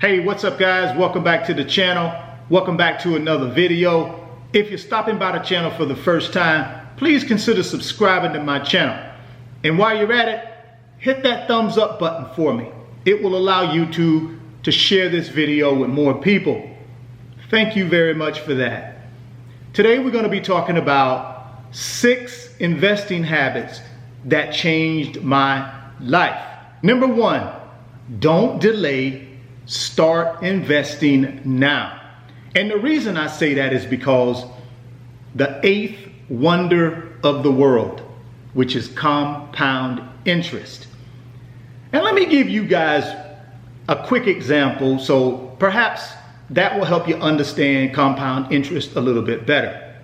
Hey, what's up guys? Welcome back to the channel. Welcome back to another video. If you're stopping by the channel for the first time, please consider subscribing to my channel. And while you're at it, hit that thumbs up button for me. It will allow YouTube to share this video with more people. Thank you very much for that. Today we're going to be talking about 6 investing habits that changed my life. Number 1, don't delay. Start investing now. And the reason I say that is because the 8th wonder of the world, which is compound interest. And let me give you guys a quick example, so perhaps that will help you understand compound interest a little bit better.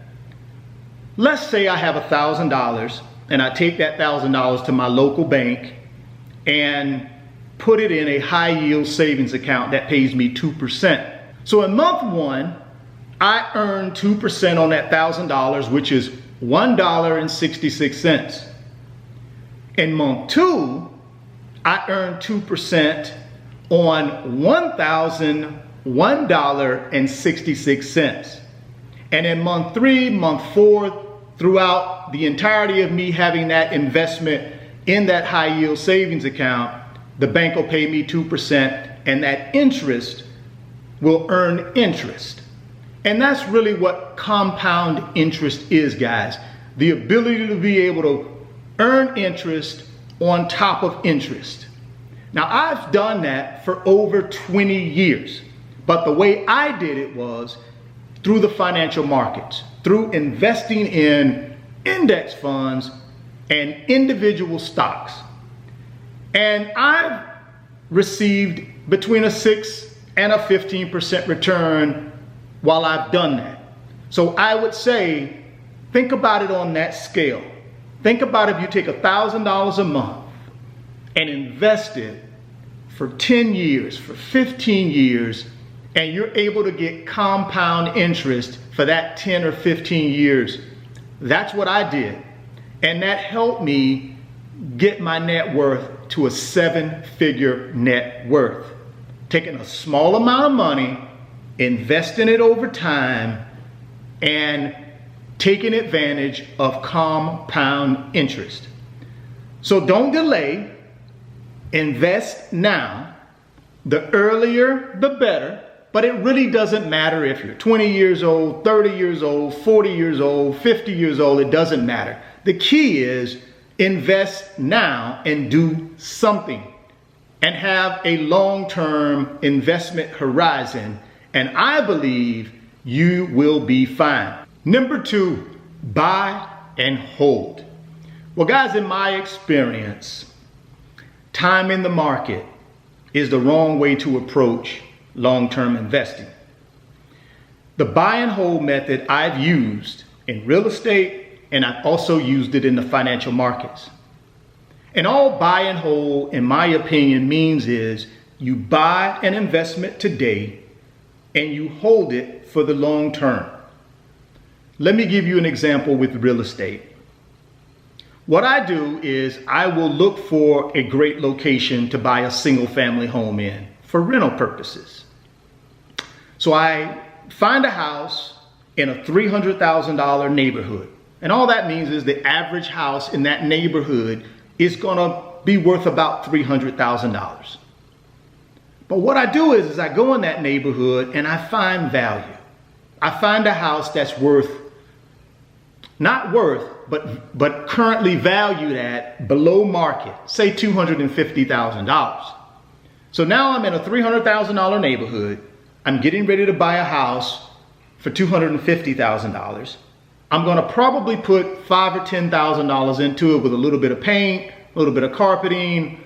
Let's say I have $1,000 and I take that $1,000 to my local bank and put it in a high yield savings account that pays me 2%. So in month 1, I earn 2% on that $1,000, which is $1.66. In month 2, I earn 2% on $1,001.66. And in month 3, month 4, throughout the entirety of me having that investment in that high yield savings account, the bank will pay me 2%, and that interest will earn interest. And that's really what compound interest is, guys. The ability to be able to earn interest on top of interest. Now, I've done that for over 20 years, but the way I did it was through the financial markets, through investing in index funds and individual stocks. And I've received between a 6 and a 15% return while I've done that. So I would say, think about it on that scale. Think about if you take $1,000 a month and invest it for 10 years, for 15 years, and you're able to get compound interest for that 10 or 15 years. That's what I did. And that helped me get my net worth to a 7-figure net worth. Taking a small amount of money, investing it over time, and taking advantage of compound interest. So don't delay, invest now. The earlier, the better, but it really doesn't matter if you're 20 years old, 30 years old, 40 years old, 50 years old, it doesn't matter. The key is invest now and do something and have a long-term investment horizon, and I believe you will be fine. Number 2, buy and hold. Well, guys, in my experience, time in the market is the wrong way to approach long-term investing. The buy and hold method I've used in real estate, and I've also used it in the financial markets. And all buy and hold, in my opinion, means is you buy an investment today and you hold it for the long term. Let me give you an example with real estate. What I do is I will look for a great location to buy a single family home in for rental purposes. So I find a house in a $300,000 neighborhood. And all that means is the average house in that neighborhood is gonna be worth about $300,000. But what I do is I go in that neighborhood and I find value. I find a house that's but currently valued at below market, say $250,000. So now I'm in a $300,000 neighborhood. I'm getting ready to buy a house for $250,000. I'm going to probably put $5,000 or $10,000 into it with a little bit of paint, a little bit of carpeting,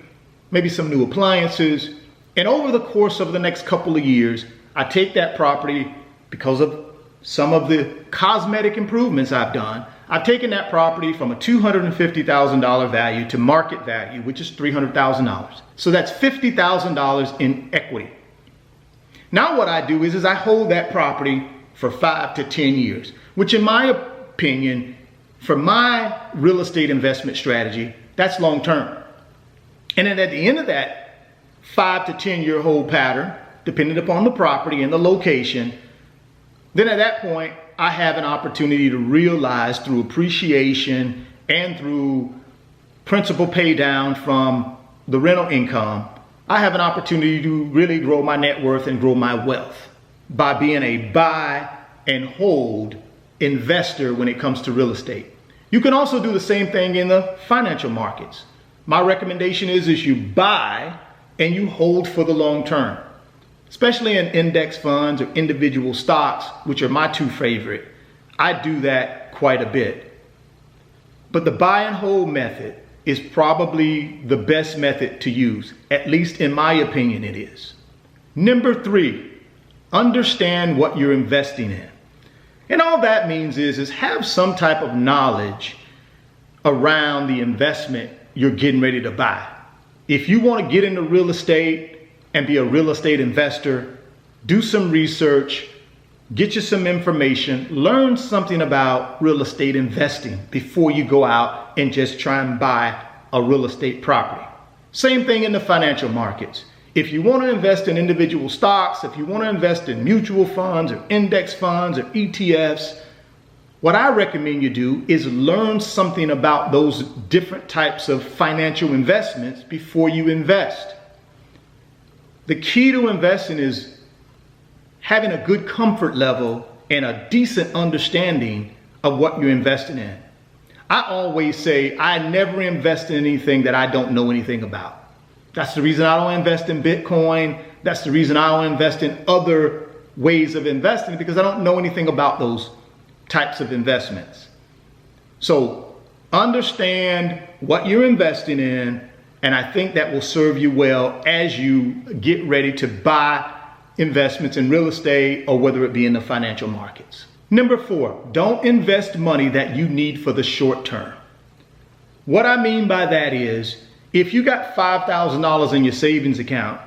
maybe some new appliances. And over the course of the next couple of years, I take that property, because of some of the cosmetic improvements I've done, I've taken that property from a $250,000 value to market value, which is $300,000. So that's $50,000 in equity. Now what I do is I hold that property for 5 to 10 years, which in my opinion, for my real estate investment strategy, that's long term. And then at the end of that 5 to 10 year hold pattern, depending upon the property and the location, then at that point, I have an opportunity to realize through appreciation and through principal pay down from the rental income, I have an opportunity to really grow my net worth and grow my wealth by being a buy and hold investor when it comes to real estate. You can also do the same thing in the financial markets. My recommendation is you buy and you hold for the long term, especially in index funds or individual stocks, which are my two favorite. I do that quite a bit. But the buy and hold method is probably the best method to use, at least in my opinion it is. Number 3, understand what you're investing in. And all that means is have some type of knowledge around the investment you're getting ready to buy. If you want to get into real estate and be a real estate investor, do some research, get you some information, learn something about real estate investing before you go out and just try and buy a real estate property. Same thing in the financial markets. If you want to invest in individual stocks, if you want to invest in mutual funds or index funds or ETFs, what I recommend you do is learn something about those different types of financial investments before you invest. The key to investing is having a good comfort level and a decent understanding of what you're investing in. I always say I never invest in anything that I don't know anything about. That's the reason I don't invest in Bitcoin. That's the reason I don't invest in other ways of investing, because I don't know anything about those types of investments. So understand what you're investing in, and I think that will serve you well as you get ready to buy investments in real estate or whether it be in the financial markets. Number 4, don't invest money that you need for the short term. What I mean by that is, if you got $5,000 in your savings account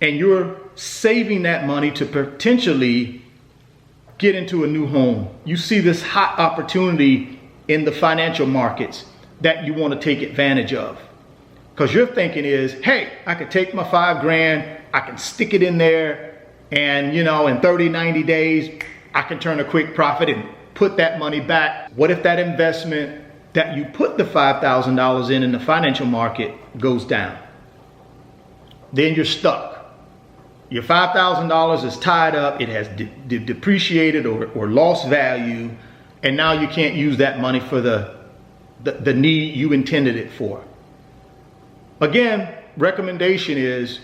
and you're saving that money to potentially get into a new home, you see this hot opportunity in the financial markets that you want to take advantage of. Because your thinking is, hey, I could take my $5,000, I can stick it in there, and in 30, 90 days, I can turn a quick profit and put that money back. What if that investment that you put the $5,000 in the financial market goes down? Then you're stuck. Your $5,000 is tied up, it has depreciated or lost value, and now you can't use that money for the need you intended it for. Again, recommendation is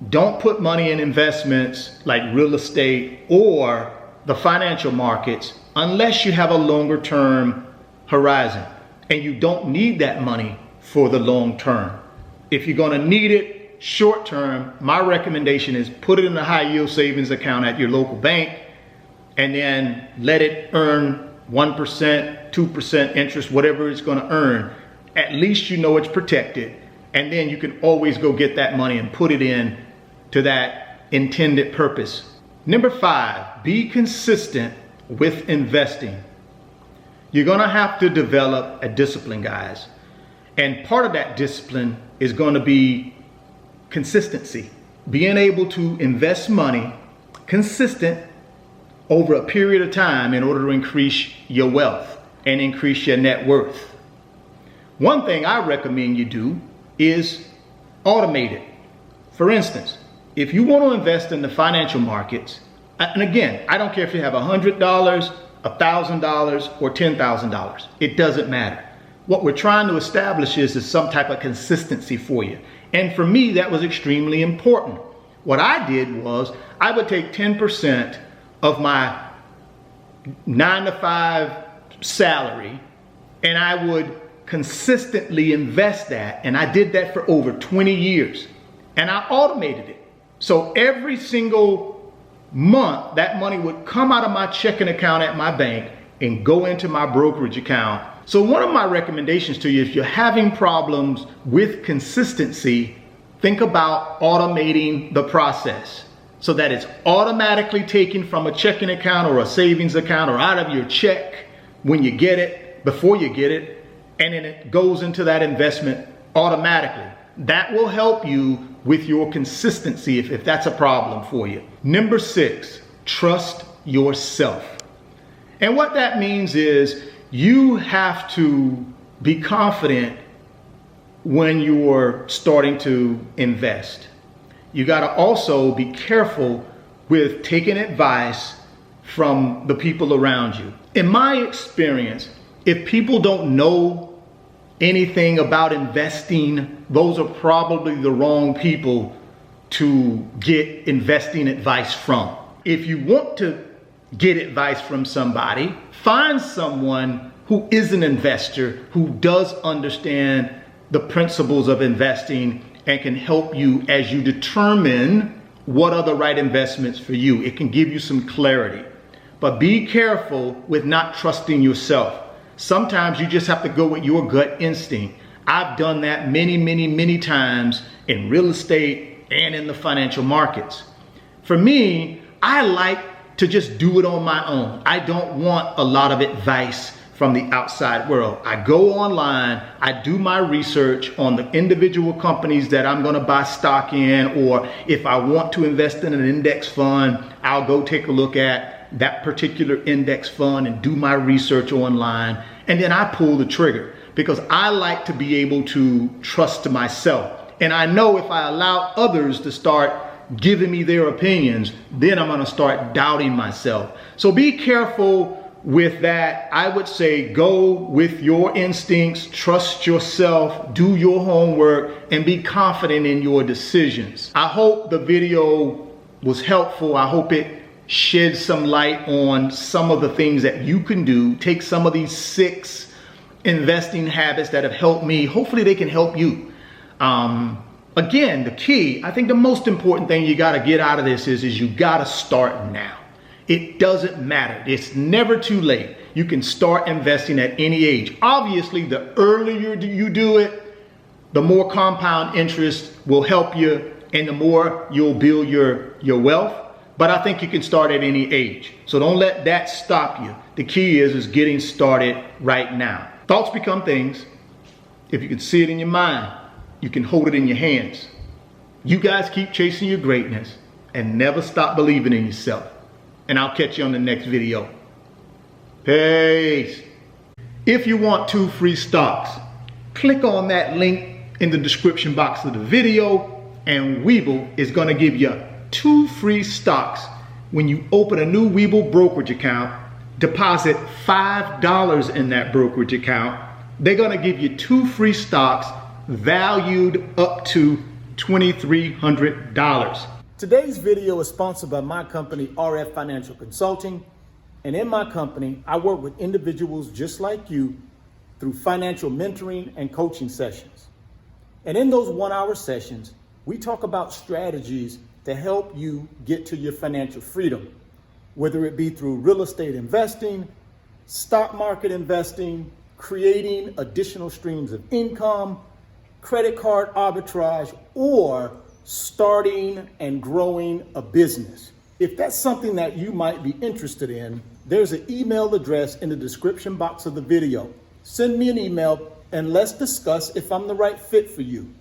don't put money in investments like real estate or the financial markets unless you have a longer term horizon and you don't need that money for the long term. If you're going to need it short term, my recommendation is put it in a high yield savings account at your local bank and then let it earn 1%, 2% interest, whatever it's going to earn. At least you know it's protected, and then you can always go get that money and put it in to that intended purpose. Number 5, be consistent with investing. You're going to have to develop a discipline, guys. And part of that discipline is going to be consistency. Being able to invest money consistent over a period of time in order to increase your wealth and increase your net worth. One thing I recommend you do is automate it. For instance, if you want to invest in the financial markets, and again, I don't care if you have $100, $1,000, or $10,000. It doesn't matter. What we're trying to establish is some type of consistency for you. And for me, that was extremely important. What I did was I would take 10% of my 9-to-5 salary and I would consistently invest that. And I did that for over 20 years. And I automated it. So every single month, that money would come out of my checking account at my bank and go into my brokerage account. So one of my recommendations to you, if you're having problems with consistency, think about automating the process so that it's automatically taken from a checking account or a savings account or out of your check when you get it, before you get it, and then it goes into that investment automatically. That will help you with your consistency if that's a problem for you. Number 6, trust yourself. And what that means is you have to be confident when you're starting to invest. You got to also be careful with taking advice from the people around you. In my experience, if people don't know anything about investing, those are probably the wrong people to get investing advice from. If you want to get advice from somebody, find someone who is an investor, who does understand the principles of investing and can help you as you determine what are the right investments for you. It can give you some clarity. But be careful with not trusting yourself. Sometimes you just have to go with your gut instinct. I've done that many times in real estate and in the financial markets. For me, I like to just do it on my own. I don't want a lot of advice from the outside world. I go online, I do my research on the individual companies that I'm going to buy stock in, or if I want to invest in an index fund, I'll go take a look at that particular index fund and do my research online, and then I pull the trigger because I like to be able to trust myself. And I know if I allow others to start giving me their opinions, then I'm going to start doubting myself. So be careful with that. I would say go with your instincts, trust yourself, do your homework, and be confident in your decisions. I hope the video was helpful. I hope it shed some light on some of the things that you can do. Take some of these 6 investing habits that have helped me. Hopefully they can help you. Again, the key, I think the most important thing you got to get out of this is you got to start now. It doesn't matter. It's never too late. You can start investing at any age. Obviously, the earlier you do it, the more compound interest will help you and the more you'll build your wealth. But I think you can start at any age. So don't let that stop you. The key is getting started right now. Thoughts become things. If you can see it in your mind, you can hold it in your hands. You guys keep chasing your greatness and never stop believing in yourself. And I'll catch you on the next video. Peace. If you want 2 free stocks, click on that link in the description box of the video, and Webull is going to give you 2 free stocks when you open a new Webull brokerage account. Deposit $5 in that brokerage account. They're going to give you 2 free stocks valued up to $2,300. Today's video is sponsored by my company, RF Financial Consulting. And in my company, I work with individuals just like you through financial mentoring and coaching sessions. And in those 1-hour sessions, we talk about strategies to help you get to your financial freedom, whether it be through real estate investing, stock market investing, creating additional streams of income, credit card arbitrage, or starting and growing a business. If that's something that you might be interested in, there's an email address in the description box of the video. Send me an email and let's discuss if I'm the right fit for you.